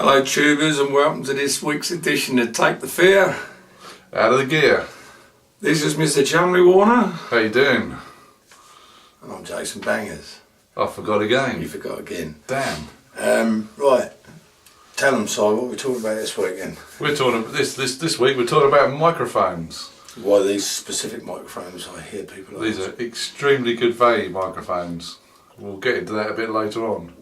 Hello tubers, and welcome to this week's edition of Take the Fear Out of the Gear. This is Mr. Chumley Warner. How you doing? And I'm Jason Bangers. I forgot again. You forgot again. Damn. Right, tell them, Si, what we're talking about this weekend. We're talking about this week. We're talking about microphones. Why these specific microphones? I hear people. These are extremely good value microphones. We'll get into that a bit later on.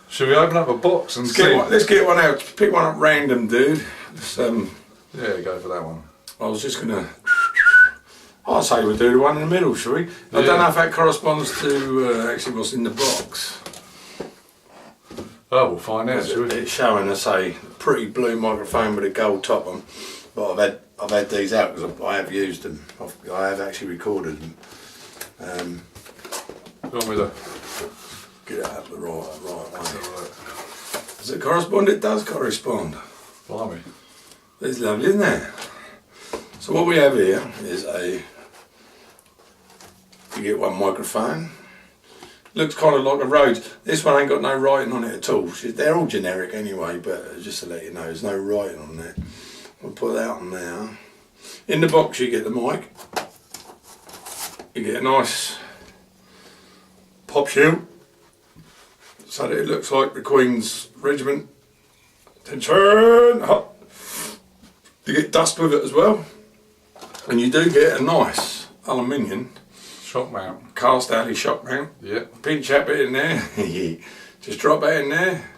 Should we open up a box and see? Let's get one out. Pick one up random, dude. Yeah, go for that one. I was just gonna. I'll say we'll do the one in the middle, shall we? I don't know if that corresponds to actually what's in the box. Oh, we'll find out, shall we? It's showing us a pretty blue microphone with a gold top on, but I've had these out because I have used them. I have actually recorded them. Go on with it. Get it up the right way. Does it correspond? It does correspond. Blimey. It's lovely, isn't it? So what we have here is you get one microphone. Looks kind of like a Rhodes. This one ain't got no writing on it at all. They're all generic anyway, but just to let you know, there's no writing on there. We'll put that on there. In the box you get the mic. You get a nice pop shield, so that it looks like the Queen's Regiment. Attention! Hop. You get dust with it as well. And you do get a nice aluminium shock mount. Cast alley shock mount. Yep. Pinch that bit in there. Just drop that in there.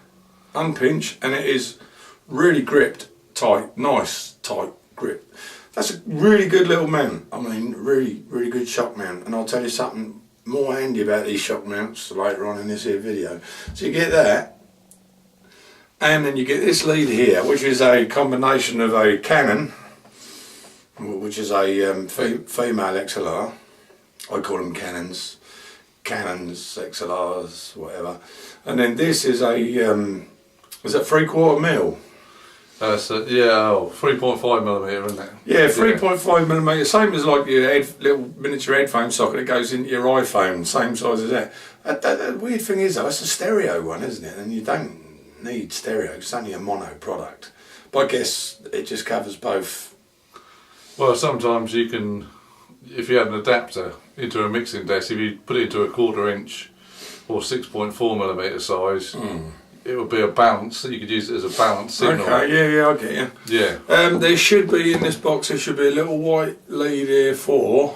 Unpinch, and it is really gripped tight. Nice tight grip. That's a really good little mount. I mean, really good shock mount. And I'll tell you something more handy about these shock mounts later on in this here video. So you get that, and then you get this lead here, which is a combination of a Canon, which is a female XLR. I call them Canons, XLRs, whatever. And then this is a, is that 3/4 mil? So, yeah, 3.5mm, isn't it? Yeah, 3.5mm, same as like your little miniature headphone socket that goes into your iPhone, same size as that. The weird thing is though, it's a stereo one, isn't it? And you don't need stereo, it's only a mono product. But I guess it just covers both. Well, sometimes you can, if you have an adapter into a mixing desk, if you put it into a 1/4 inch or 6.4mm size, it would be a balance, so you could use it as a balance signal. Okay, yeah, I get you. Yeah. There should be, in this box, there should be a little white lead here for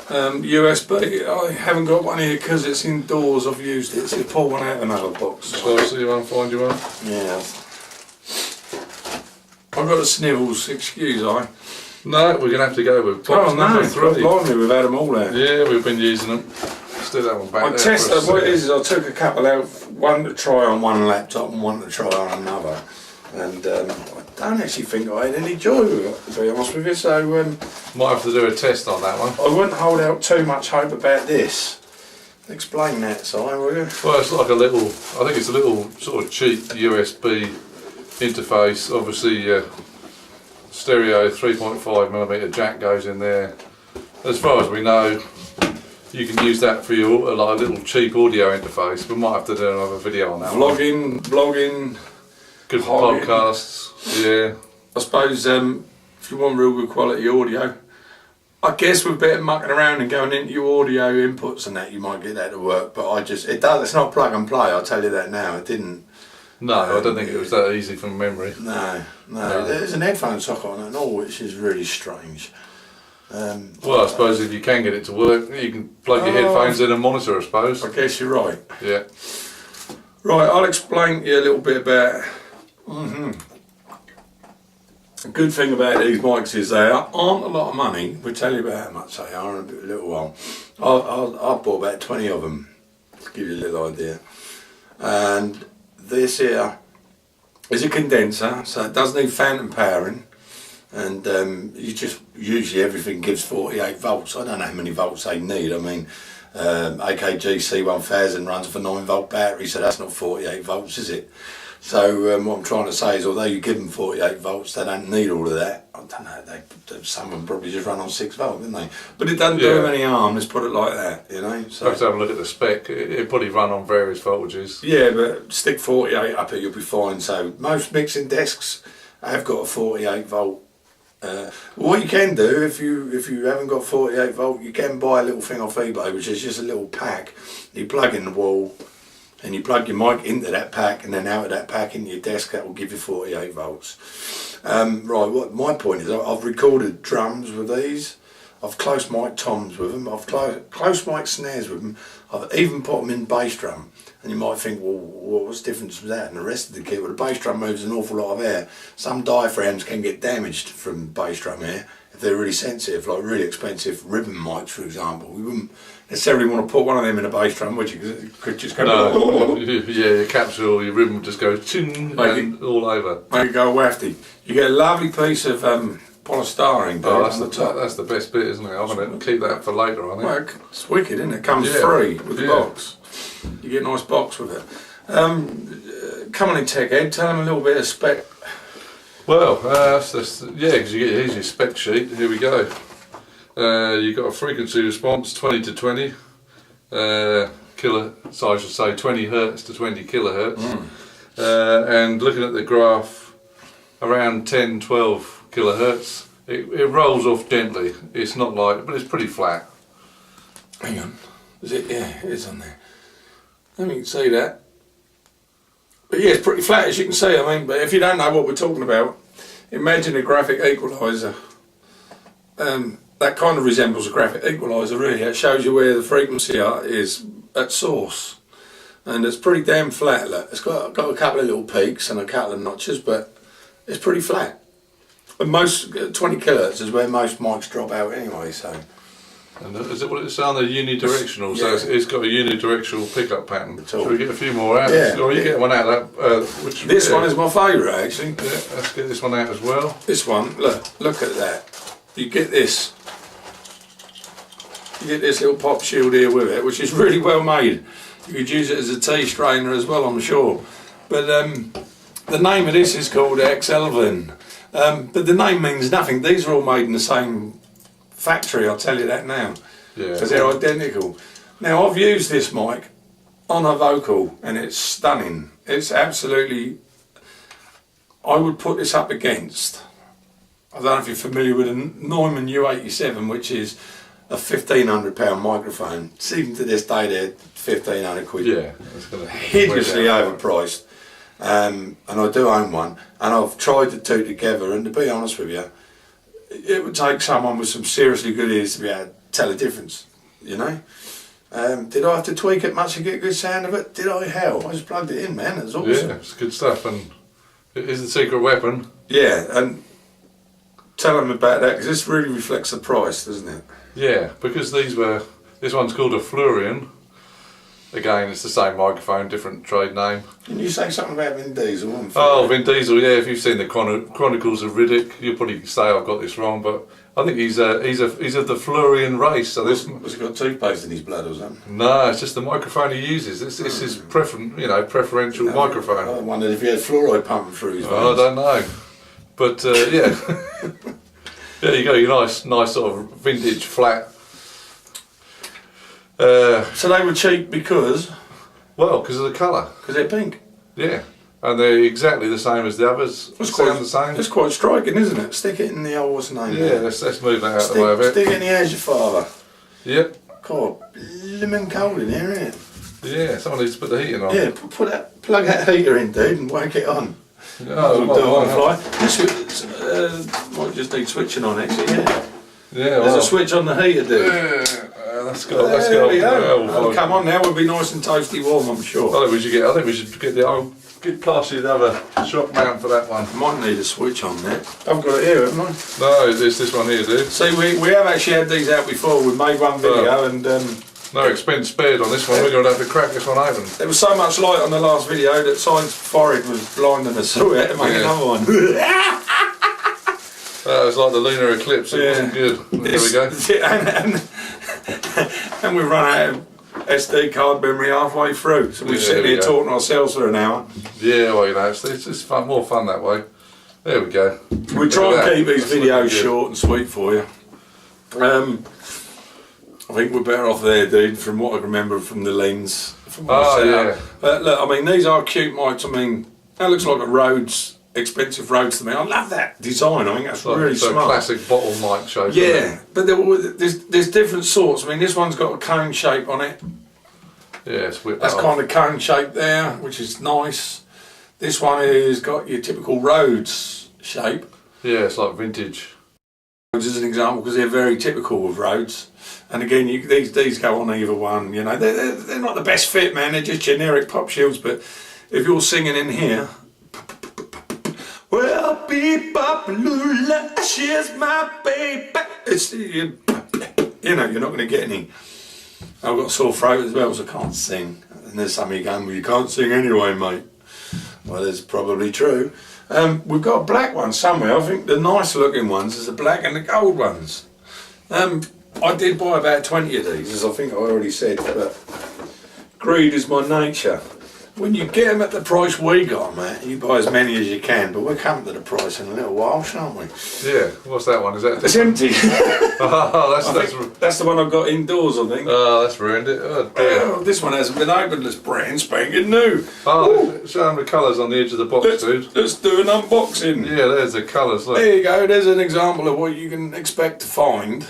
USB. I haven't got one here because it's indoors, I've used it, so pull one out of another box. So I'll see you one, find you one? Yeah. I've got the snivels, excuse I. No, we're going to have to go with box number 3. Blimey, we've had them all out. Yeah, we've been using them. Let's do that one back there. Tested, what it is I took a couple out, one to try on one laptop and one to try on another. And I don't actually think I had any joy with it, to be honest with you, so... might have to do a test on that one. I wouldn't hold out too much hope about this. Explain that, Si, will you? Well, it's like a little, I think it's a little sort of cheap USB interface. Obviously, stereo 3.5mm jack goes in there. As far as we know, you can use that for your like a little cheap audio interface. We might have to do another video on that. Blogging. Good for podcasts. Yeah. I suppose if you want real good quality audio, I guess with a bit of mucking around and going into your audio inputs and that, you might get that to work. But it's not plug and play. I'll tell you that now. It didn't. No, I don't think it was that easy from memory. No. There's an headphone socket on it and all, which is really strange. Well, I suppose if you can get it to work, you can plug your headphones in and monitor, I suppose. I guess you're right. Yeah. Right, I'll explain to you a little bit about... The good thing about these mics is they aren't a lot of money. We'll tell you about how much they are in a little while. I bought about 20 of them, to give you a little idea. And this here is a condenser, so it does need phantom powering. And usually everything gives 48 volts. I don't know how many volts they need. I mean, AKG C1000 runs off a 9 volt battery, so that's not 48 volts, is it? So what I'm trying to say is, although you give them 48 volts, they don't need all of that. I don't know, some of them probably just run on 6 volt, didn't they? But it doesn't do them any harm, let's put it like that, you know. So have to have a look at the spec. It probably run on various voltages. yeah, but stick 48 up it, you'll be fine. So most mixing desks have got a 48 volt. What you can do, if you haven't got 48 volt, you can buy a little thing off eBay, which is just a little pack. You plug in the wall, and you plug your mic into that pack, and then out of that pack into your desk. That will give you 48 volts. Right, what my point is, I've recorded drums with these. I've close mic toms with them. I've close mic snares with them. I've even put them in bass drum. And you might think, well, what's the difference with that and the rest of the kit? Well, the bass drum moves an awful lot of air. Some diaphragms can get damaged from bass drum air if they're really sensitive, like really expensive ribbon mics, for example. We wouldn't necessarily want to put one of them in a bass drum, would you? Because it could just go... No, yeah, your capsule or your ribbon just goes ching and all over. Make it go wafty. You get a lovely piece of polystyrene. Oh, that's the best bit, isn't it? I'm going to keep that for later, I think. Well, it's wicked, isn't it? It comes free with the box. You get a nice box with it. Come on in, Tech Ed, tell them a little bit of spec. Well, because here's your spec sheet. Here we go. You've got a frequency response 20 to 20 so I should say 20 hertz to 20 kilohertz. And looking at the graph, around 10, 12 kilohertz, it rolls off gently. It's not light, but it's pretty flat. Hang on, is it? Yeah, it is on there. Let me see that. But yeah, it's pretty flat, as you can see. I mean, but if you don't know what we're talking about, imagine a graphic equaliser. That kind of resembles a graphic equaliser, really. It shows you where the frequency is at source, and it's pretty damn flat. Look, it's got a couple of little peaks and a couple of notches, but it's pretty flat. And most 20 kilohertz is where most mics drop out anyway. So. And is it what it's on the unidirectional? So it's got a unidirectional pickup pattern. Shall we get a few more out? Yeah. Or you get one out of that? This one is my favourite, actually. Yeah, let's get this one out as well. This one, look at that. You get this. You get this little pop shield here with it, which is really well made. You could use it as a tea strainer as well, I'm sure. But the name of this is called XLR. But the name means nothing. These are all made in the same factory, I'll tell you that now, because they're identical. Now, I've used this mic on a vocal and it's stunning. It's absolutely, I would put this up against, I don't know if you're familiar with a Neumann U87, which is a £1,500 microphone. Even to this day they're 1,500 quid. Yeah, hideously overpriced. And I do own one, and I've tried the two together, and to be honest with you, it would take someone with some seriously good ears to be able to tell a difference, you know. Did I have to tweak it much to get a good sound of it? Did I? Hell, I just plugged it in, man. It's awesome. Yeah, it's good stuff, and it is the secret weapon. Yeah, and tell them about that, because this really reflects the price, doesn't it? Yeah, because this one's called a Florian. Again, it's the same microphone, different trade name. Can you say something about Vin Diesel? Oh, Vin Diesel, yeah, if you've seen the Chronicles of Riddick, you'll probably say I've got this wrong, but I think he's of the Florian race. So has he got toothpaste in his blood or something? No, it's just the microphone he uses. It's his preferential microphone. I wondered if he had fluoride pumping through his veins. I don't know. But, yeah. There you go, your nice sort of vintage flat. So they were cheap because? Well, because of the colour. Because they're pink. Yeah, and they're exactly the same as the others. Sound the same. It's quite striking, isn't it? Stick it in the old, what's the name? Yeah, let's move that out of the way a bit. Stick it in the How's Your Father. Yep. God, lemon cold in here, isn't it? Yeah, someone needs to put the heating on. Yeah, plug that heater in, dude, and whack it on. This might just need switching on, actually, yeah. Yeah, there's a switch on the heater, dude. Yeah. Let's go. Oh, come on now, we'll be nice and toasty warm, I'm sure. I think we should get the old. Get past you the other shock mount for that one. Might need a switch on there. I've got it here, haven't I? No, it's this one here, dude. See, we have actually had these out before. We made one video and no expense spared on this one. We're going to have to crack this one open. There was so much light on the last video that Sign's forehead was blinding us, so we had to make another one. It was like the lunar eclipse. It wasn't good. There we go. And we run out of SD card memory halfway through. So we're sitting here talking to ourselves for an hour. Yeah, well, you know, it's just fun, more fun that way. There we go. We try and keep these videos short and sweet for you. I think we're better off there, dude, from what I remember from the lens. From yeah. But look, I mean, these are cute mics. I mean, that looks like a Rhodes, expensive Rhodes to me. I love that design. I think that's really smart. Classic bottle mic shape. Yeah, but there's different sorts. I mean, this one's got a cone shape on it. Yeah, it's whipped. That's kind of cone shape there, which is nice. This one has got your typical Rhodes shape. Yeah, it's like vintage. Rhodes is an example because they're very typical of Rhodes. And again, these go on either one. You know, they're not the best fit, man. They're just generic pop shields. But if you're singing in here, well, beep-bop-lula, she's my baby. It's you know, you're not going to get any. I've got a sore throat as well, so I can't sing. And there's some of you going, well, you can't sing anyway, mate. Well, that's probably true. We've got a black one somewhere. I think the nice looking ones is the black and the gold ones. I did buy about 20 of these, as I think I already said, but greed is my nature. When you get them at the price we got them at, you buy as many as you can, but we're coming to the price in a little while, shan't we? Yeah, what's that one? Is that? It's empty. Oh, that's the one I've got indoors, I think. Oh, that's ruined it. Oh, dear. Oh, this one hasn't been opened, it's brand spanking new. Oh, show them the colours on the edge of the box, dude. Let's do an unboxing. Yeah, there's the colours, look. There you go, there's an example of what you can expect to find.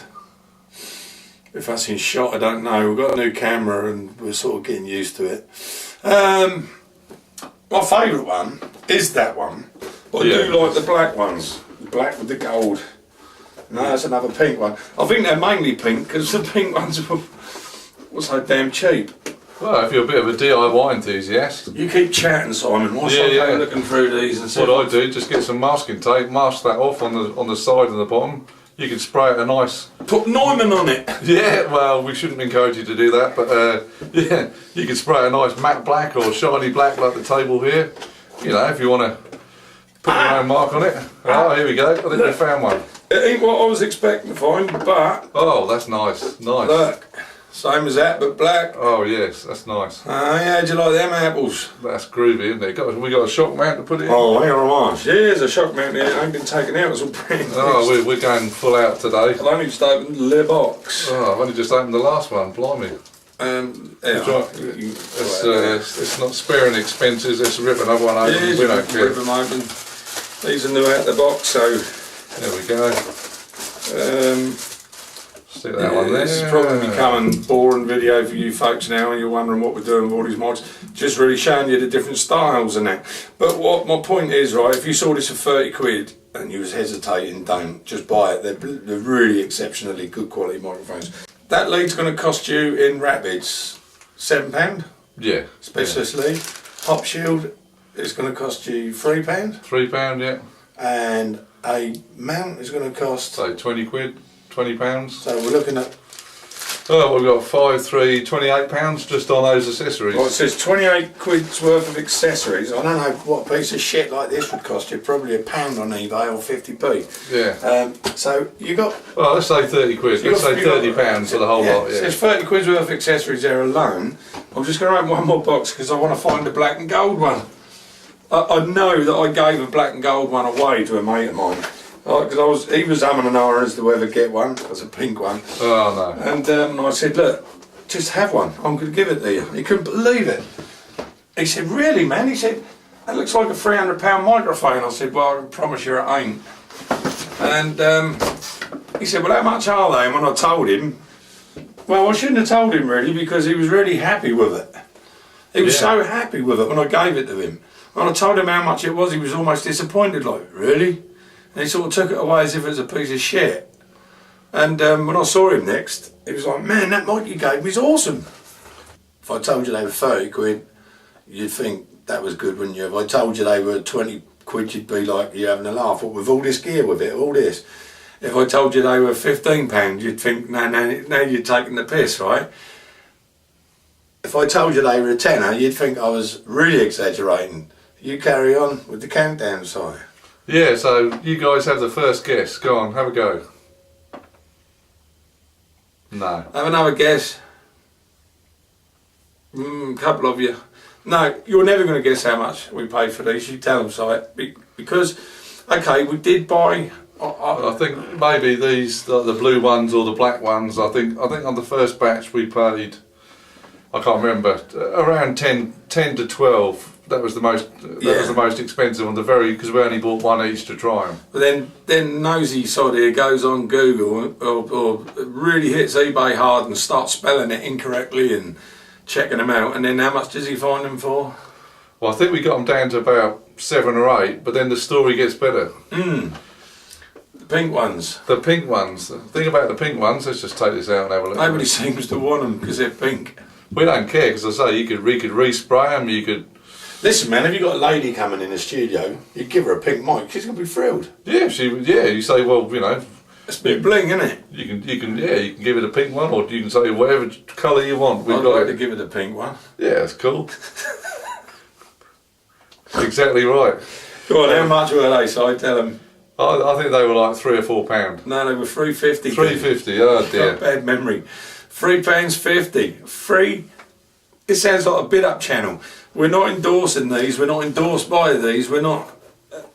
If that's in shot, I don't know. We've got a new camera and we're sort of getting used to it. My favourite one is that one, but I do like the black ones. The black with the gold. No, that's another pink one. I think they're mainly pink because the pink ones were so damn cheap. Well, if you're a bit of a DIY enthusiast. You keep chatting, Simon, whilst I'm looking through these and see. What I do, just get some masking tape, mask that off on the side and the bottom. You can spray it a nice... Put Neumann on it! Yeah, well, we shouldn't encourage you to do that, but yeah, you can spray a nice matte black or shiny black like the table here. You know, if you want to put your own mark on it. Oh, here we go. I think we found one. It ain't what I was expecting to find, but... Oh, that's nice. Nice. Look. Same as that, but black. Oh yes, that's nice. Yeah, how'd you like them apples? That's groovy, isn't it? We got a shock mount to put it in. Oh, hang on a minute. There's a shock mount here. It ain't been taken out. It's all brand new. Oh, we're going full out today. I've only just opened the box. Oh, I've only just opened the last one. Blimey. It's not sparing expenses. Let's rip another one open. Yeah, we don't care. Rip them open. These are new out the box, so there we go. Stick that one there. This is probably becoming a boring video for you folks now, and you're wondering what we're doing with all these mics. Just really showing you the different styles and that. But what my point is, right, if you saw this for 30 quid and you was hesitating, don't. Just buy it. They're really exceptionally good quality microphones. That lead's going to cost you in Rapids £7. Yeah. Specialist lead. Pop shield is going to cost you £3. £3, yeah. And a mount is going to cost... So 20 quid. £20. So we're looking at... Oh, we've got £28 just on those accessories. Well, it says 28 quid's worth of accessories. I don't know what a piece of shit like this would cost you. Probably £1 on eBay or 50p. Yeah. So you got... Well, let's say 30 quid. Let's say £30 for the whole lot. Yeah. It says 30 quid's worth of accessories there alone. I'm just going to open one more box because I want to find the black and gold one. I know that I gave a black and gold one away to a mate of mine. Because he was umming and ahhing as to whether get one. That's a pink one. Oh no. And I said, look, just have one. I'm going to give it to you. He couldn't believe it. He said, really, man? He said, that looks like a £300 microphone. I said, well, I can promise you it ain't. And he said, well, how much are they? And when I told him, well, I shouldn't have told him really because he was really happy with it. He was so happy with it when I gave it to him. When I told him how much it was, he was almost disappointed, like, really? And he sort of took it away as if it was a piece of shit. And when I saw him next, he was like, man, that mic you gave me is awesome. If I told you they were 30 quid, you'd think that was good, wouldn't you? If I told you they were 20 quid, you'd be like, you're having a laugh. What, with all this gear with it, all this. If I told you they were £15, you'd think, no, you're taking the piss, right? If I told you they were a tenner, you'd think I was really exaggerating. You carry on with the countdown, Si. Yeah, so you guys have the first guess. Go on, have a go. No. Have another guess. Couple of you. No, you're never going to guess how much we paid for these. You tell them, so because, okay, we did buy. I think maybe these, the blue ones or the black ones. I think on the first batch we paid, I can't remember, around 10 to 12. That was the most. That was the most expensive on the because we only bought one each to try them. But then nosy sod here goes on Google or really hits eBay hard and starts spelling it incorrectly and checking them out. And then how much does he find them for? Well, I think we got them down to about 7 or 8. But then the story gets better. The pink ones. The pink ones. The thing about the pink ones. Let's just take this out and have a look. Nobody seems to want them because they're pink. We don't care because I say you could respray them. You could. Listen, man, if you got a lady coming in the studio, you give her a pink mic, she's gonna be thrilled. Yeah, you say, well, you know, it's a bit bling, isn't it? You can give it a pink one, or you can say whatever colour you want. I'd like to give it a pink one. Yeah, that's cool. Exactly right. Go on, how much were they? So I tell them. I think they were like £3 or £4. No, they were £3.50. £3.50. Oh dear. Got bad memory. £3.50. Free. It sounds like a bid up channel. We're not endorsing these, we're not endorsed by these, we're not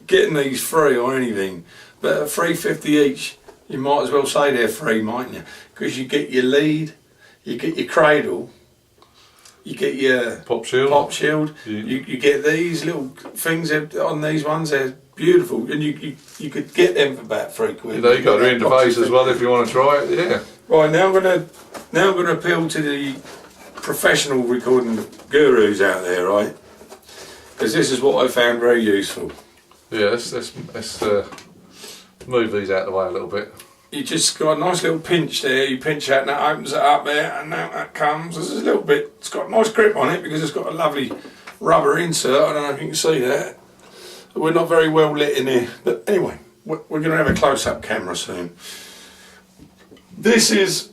getting these free or anything. But at £3.50 each, you might as well say they're free, mightn't you? Because you get your lead, you get your cradle, you get your pop shield. You get these little things on these ones, they're beautiful. And you could get them for about £3. You know, you got your interface as well if you want to try it, yeah. Right, now I'm gonna appeal to the professional recording gurus out there, right? Because this is what I found very useful. Yeah, let's move these out of the way a little bit. You just got a nice little pinch there, you pinch out and that opens it up there, and now that comes. There's a little bit, it's got a nice grip on it because it's got a lovely rubber insert. I don't know if you can see that. We're not very well lit in here, but anyway, we're going to have a close-up camera soon. This is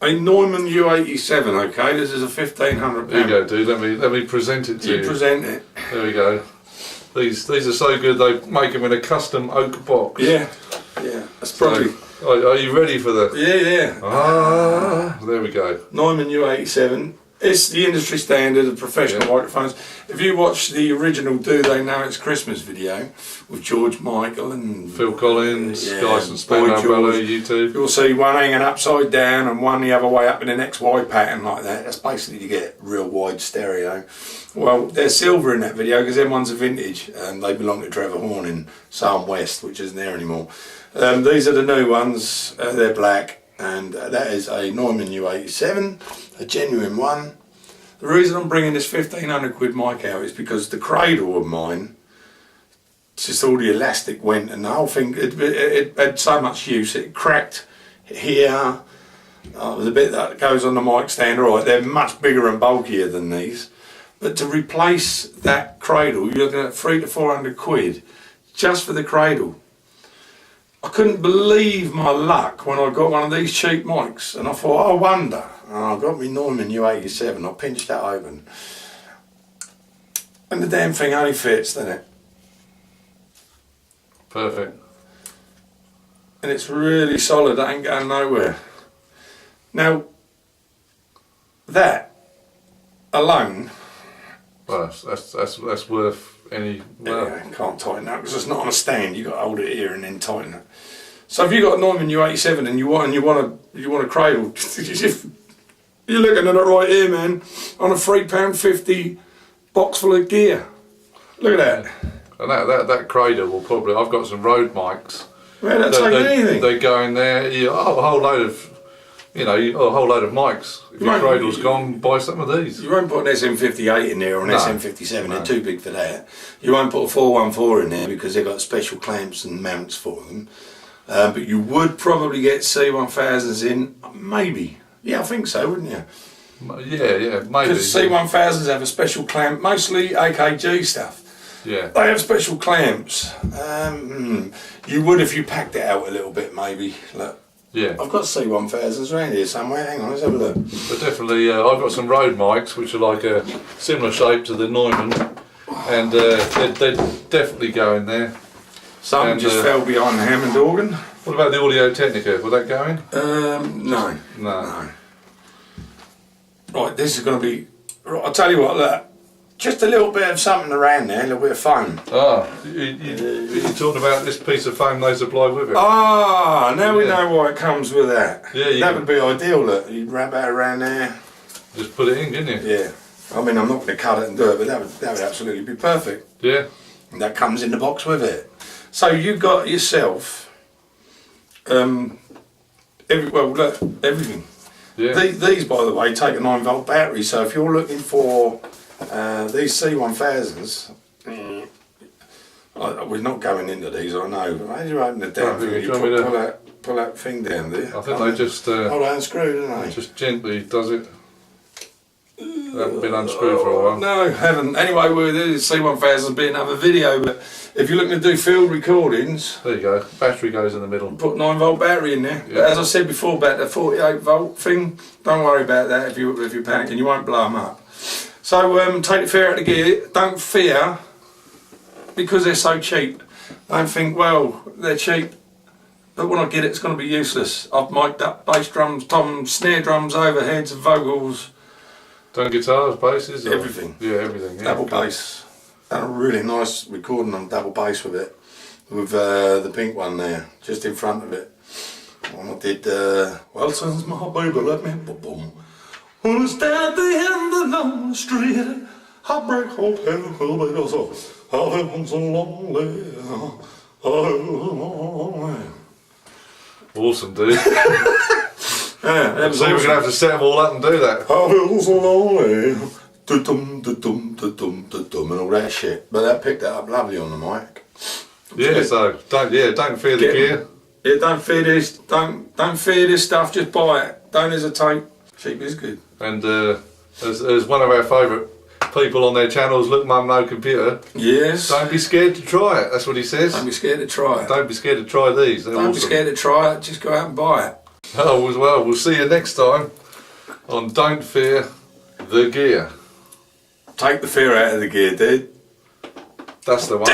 a Neumann U87, okay? This is a £1,500. There you go, dude. Let me present it to you. You present it. There we go. These are so good. They make them in a custom oak box. Yeah. That's probably. Are you ready for the? Yeah. There we go. Neumann U87. It's the industry standard of professional microphones. If you watch the original "Do They Know It's Christmas" video with George Michael and Phil Collins, Dyson Spec Umbrella, U2, you'll see one hanging upside down and one the other way up in an XY pattern like that. That's basically to get real wide stereo. Well, they're silver in that video because them ones are vintage and they belong to Trevor Horn in Psalm West, which isn't there anymore. These are the new ones. They're black. And that is a Neumann U87, a genuine one. The reason I'm bringing this £1,500 mic out is because the cradle of mine, just all the elastic went and the whole thing, it had so much use, it cracked here. There's a bit that goes on the mic stand, alright, they're much bigger and bulkier than these. But to replace that cradle, you're looking at £300 to £400 just for the cradle. I couldn't believe my luck when I got one of these cheap mics, and I thought, I wonder. And I got my Neumann U87, I pinched that open. And the damn thing only fits, doesn't it? Perfect. And it's really solid, it ain't going nowhere. Now, that alone... Well, that's worth any... Well, yeah, can't tighten that because it's not on a stand. You've got to hold it here and then tighten it. So if you've got a Neumann U87 and you want a cradle, you're looking at it right here, man, on a £3.50 box full of gear. Look at that. And that cradle will probably... I've got some Rode mics. Man, that'll take anything. They go in there, a whole load of... a whole load of mics. If your cradle's gone, buy some of these. You won't put an SM58 in there or an SM57, they're too big for that. You won't put a 414 in there because they've got special clamps and mounts for them. But you would probably get C1000s in, maybe. Yeah, I think so, wouldn't you? Yeah, maybe. Because C1000s have a special clamp, mostly AKG stuff. Yeah. They have special clamps. You would if you packed it out a little bit, maybe. Look. Yeah. I've got C1000s around here somewhere. Hang on, let's have a look. But definitely, I've got some Rode mics which are like a similar shape to the Neumann, and they'd definitely go in there. Something just fell behind the Hammond organ. What about the Audio Technica? Will that go in? No. Right, this is going to be. Right, I'll tell you what. Look, just a little bit of something around there, a little bit of foam. Ah, you're talking about this piece of foam they supply with it? Ah, now we know why it comes with that. Yeah, that would be ideal. Look, you'd wrap that around there. Just put it in, couldn't you? Yeah. I mean, I'm not going to cut it and do it, but that would absolutely be perfect. Yeah. And that comes in the box with it. So you got yourself, everything. Yeah. These, by the way, take a 9-volt battery. So if you're looking for these C1000s, we're not going into these. I know. How do you open the damn thing? You pull that thing down there. I think they just hold on, screw, don't they? Just gently does it. They haven't been unscrewed for a while. No, haven't. Anyway, we're there. C1000 be another video, but if you're looking to do field recordings, there you go. Battery goes in the middle. Put 9-volt battery in there. Yeah. But as I said before about the 48-volt thing, don't worry about that if you're panicking. You won't blow them up. So take the fear out of the gear. Don't fear because they're so cheap. Don't think, well, they're cheap, but when I get it, it's going to be useless. I've mic'd up bass drums, toms, snare drums, overheads, vocals. Done guitars, basses? Everything. Yeah, everything. Yeah. Double bass. Done a really nice recording on double bass with it. With the pink one there, just in front of it. And I did, well, since my baby let me boom. Well, it's at the end of the street. Heartbreak, hold heaven, will be so. I've been so lonely. Awesome, dude. Yeah, so we're going to have to set them all up and do that. I feel so lonely. Da-dum, da-dum, da-dum, da-dum, and all that shit. But that picked that up lovely on the mic. Yeah, so don't fear the gear. Yeah, don't fear this. Don't fear this stuff. Just buy it. Don't hesitate. Cheap is good. And as one of our favourite people on their channels, Look Mum No Computer. Yes. Don't be scared to try it. That's what he says. Don't be scared to try it. Don't be scared to try these. They're Don't awesome. be scared to try it. Just go out and buy it. Oh, well, we'll see you next time on Don't Fear the Gear. Take the fear out of the gear, dude. That's the one.